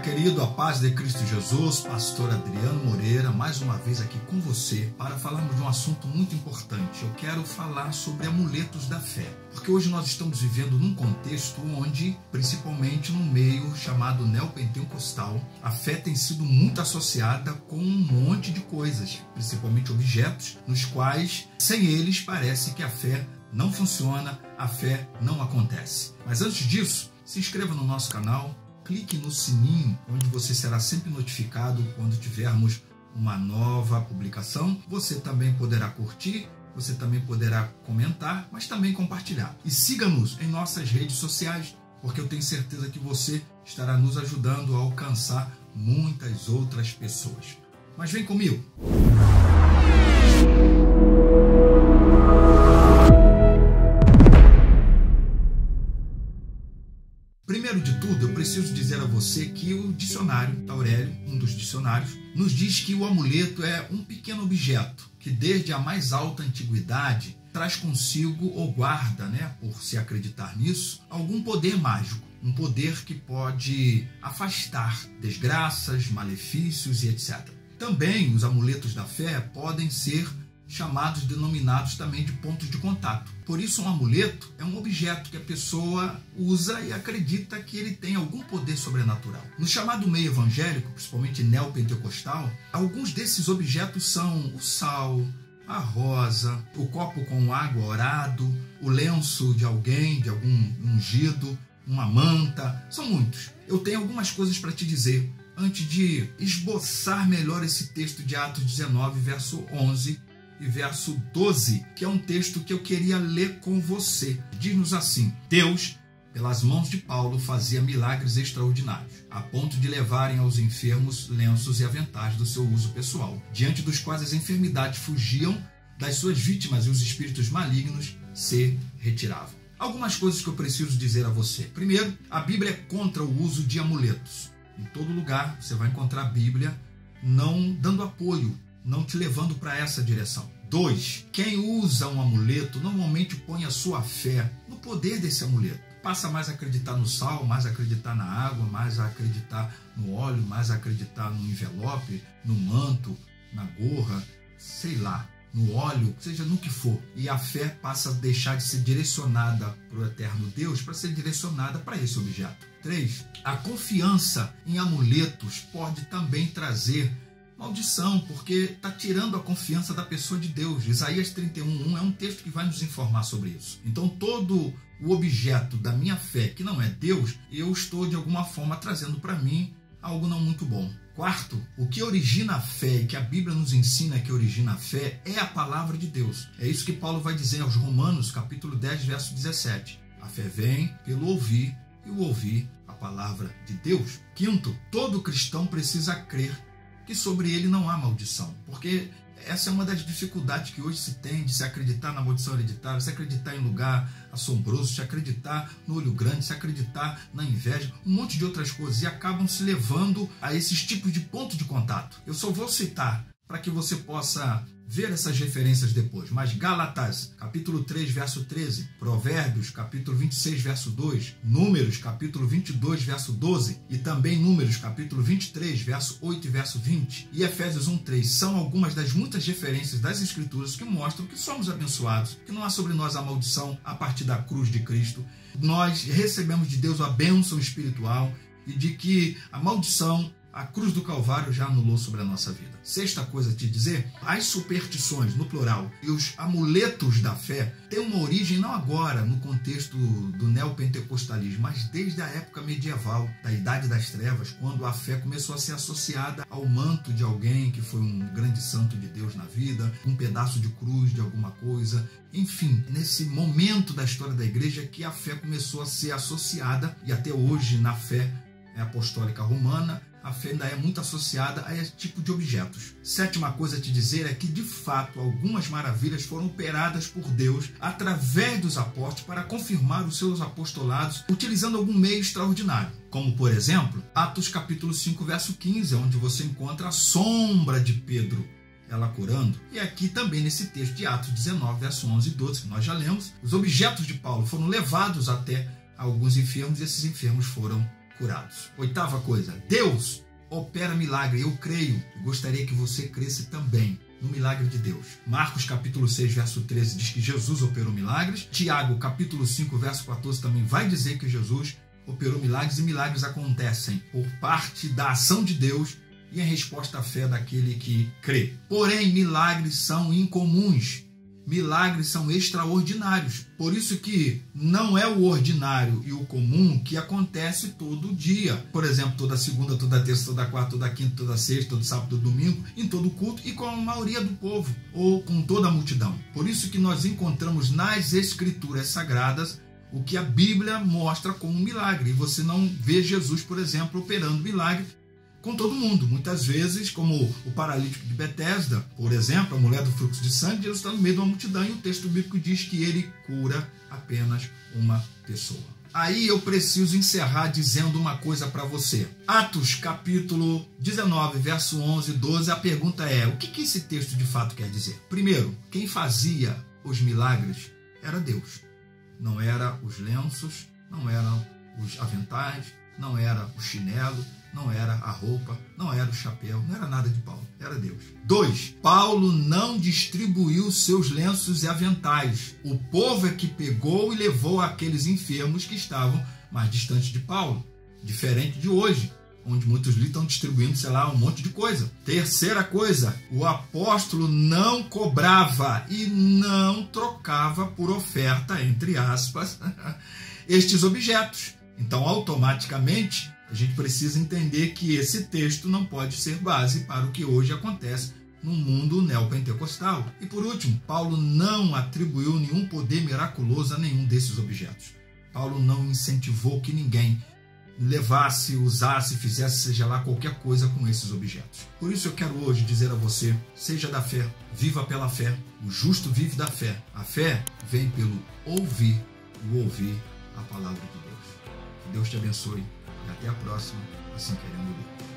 querido, a paz de Cristo Jesus, pastor Adriano Moreira, mais uma vez aqui com você para falarmos de um assunto muito importante. Eu quero falar sobre amuletos da fé, porque hoje nós estamos vivendo num contexto onde, principalmente no meio chamado neopentecostal, a fé tem sido muito associada com um monte de coisas, principalmente objetos, nos quais, sem eles, parece que a fé não funciona, a fé não acontece. Mas antes disso, se inscreva no nosso canal, clique no sininho, onde você será sempre notificado quando tivermos uma nova publicação. Você também poderá curtir, você também poderá comentar, mas também compartilhar. E siga-nos em nossas redes sociais, porque eu tenho certeza que você estará nos ajudando a alcançar muitas outras pessoas. Mas vem comigo! Primeiro de tudo, eu preciso dizer a você que o dicionário Aurélio, um dos dicionários, nos diz que o amuleto é um pequeno objeto que desde a mais alta antiguidade traz consigo ou guarda, por se acreditar nisso, algum poder mágico, um poder que pode afastar desgraças, malefícios e etc. Também os amuletos da fé podem ser denominados também de pontos de contato. Por isso, um amuleto é um objeto que a pessoa usa e acredita que ele tem algum poder sobrenatural. No chamado meio evangélico, principalmente neopentecostal, alguns desses objetos são o sal, a rosa, o copo com água orado, o lenço de alguém, de algum ungido, uma manta, são muitos. Eu tenho algumas coisas para te dizer antes de esboçar melhor esse texto de Atos 19, verso 11 e verso 12, que é um texto que eu queria ler com você. Diz-nos assim: Deus, pelas mãos de Paulo, fazia milagres extraordinários, a ponto de levarem aos enfermos lenços e aventais do seu uso pessoal, diante dos quais as enfermidades fugiam das suas vítimas e os espíritos malignos se retiravam. Algumas coisas que eu preciso dizer a você. Primeiro, a Bíblia é contra o uso de amuletos. Em todo lugar você vai encontrar a Bíblia não dando apoio, não te levando para essa direção. 2. Quem usa um amuleto normalmente põe a sua fé no poder desse amuleto. Passa mais a acreditar no sal, mais a acreditar na água, mais a acreditar no óleo, mais a acreditar no envelope, no manto, na gorra, sei lá, no óleo, seja no que for. E a fé passa a deixar de ser direcionada para o eterno Deus para ser direcionada para esse objeto. 3. A confiança em amuletos pode também trazer maldição, porque está tirando a confiança da pessoa de Deus. Isaías 31:1 é um texto que vai nos informar sobre isso. Então, todo o objeto da minha fé, que não é Deus, eu estou de alguma forma trazendo para mim algo não muito bom. 4, o que origina a fé e que a Bíblia nos ensina que origina a fé é a palavra de Deus. É isso que Paulo vai dizer aos Romanos, capítulo 10, verso 17. A fé vem pelo ouvir e o ouvir a palavra de Deus. 5, todo cristão precisa crer que sobre ele não há maldição, porque essa é uma das dificuldades que hoje se tem de se acreditar na maldição hereditária, se acreditar em lugar assombroso, se acreditar no olho grande, se acreditar na inveja, um monte de outras coisas, e acabam se levando a esses tipos de ponto de contato. Eu só vou citar para que você possa ver essas referências depois. Mas Gálatas, capítulo 3, verso 13, Provérbios, capítulo 26, verso 2, Números, capítulo 22, verso 12, e também Números, capítulo 23, verso 8 e verso 20, e Efésios 1:3, são algumas das muitas referências das Escrituras que mostram que somos abençoados, que não há sobre nós a maldição a partir da cruz de Cristo. Nós recebemos de Deus a bênção espiritual e de que a maldição, a cruz do Calvário, já anulou sobre a nossa vida. 6ª coisa a te dizer, as superstições, no plural, e os amuletos da fé têm uma origem não agora, no contexto do neopentecostalismo, mas desde a época medieval, da Idade das Trevas, quando a fé começou a ser associada ao manto de alguém que foi um grande santo de Deus na vida, um pedaço de cruz de alguma coisa. Enfim, nesse momento da história da igreja que a fé começou a ser associada, e até hoje na fé apostólica romana, a fé ainda é muito associada a esse tipo de objetos. 7ª coisa a te dizer é que, de fato, algumas maravilhas foram operadas por Deus através dos apóstolos para confirmar os seus apostolados, utilizando algum meio extraordinário. Como, por exemplo, Atos capítulo 5, verso 15, onde você encontra a sombra de Pedro, ela curando. E aqui também nesse texto de Atos 19, verso 11 e 12, que nós já lemos, os objetos de Paulo foram levados até alguns enfermos e esses enfermos foram curados. 8ª coisa, Deus opera milagre. Eu creio e gostaria que você cresça também no milagre de Deus. Marcos capítulo 6, verso 13 diz que Jesus operou milagres. Tiago capítulo 5, verso 14 também vai dizer que Jesus operou milagres, e milagres acontecem por parte da ação de Deus e em resposta à fé daquele que crê. Porém, milagres são incomuns. Milagres são extraordinários. Por isso que não é o ordinário e o comum que acontece todo dia. Por exemplo, toda segunda, toda terça, toda quarta, toda quinta, toda sexta, todo sábado, todo domingo, em todo culto e com a maioria do povo, ou com toda a multidão. Por isso que nós encontramos nas Escrituras Sagradas o que a Bíblia mostra como um milagre. E você não vê Jesus, por exemplo, operando milagre com todo mundo. Muitas vezes, como o paralítico de Betesda, por exemplo, a mulher do fluxo de sangue, Jesus está no meio de uma multidão e o texto bíblico diz que ele cura apenas uma pessoa. Aí eu preciso encerrar dizendo uma coisa para você. Atos capítulo 19, verso 11 e 12, a pergunta é: o que esse texto de fato quer dizer? Primeiro, quem fazia os milagres era Deus. Não eram os lenços, não eram os aventais, não era o chinelo, não era a roupa, não era o chapéu, não era nada de Paulo, era Deus. 2. Paulo não distribuiu seus lenços e aventais. O povo é que pegou e levou aqueles enfermos que estavam mais distantes de Paulo. Diferente de hoje, onde muitos ali estão distribuindo, sei lá, um monte de coisa. 3ª coisa, o apóstolo não cobrava e não trocava por oferta, entre aspas, estes objetos. Então, automaticamente, a gente precisa entender que esse texto não pode ser base para o que hoje acontece no mundo neopentecostal. E por último, Paulo não atribuiu nenhum poder miraculoso a nenhum desses objetos. Paulo não incentivou que ninguém levasse, usasse, fizesse, seja lá, qualquer coisa com esses objetos. Por isso eu quero hoje dizer a você, seja da fé, viva pela fé. O justo vive da fé. A fé vem pelo ouvir, o ouvir a palavra de Deus. Que Deus te abençoe e até a próxima, assim querendo Deus.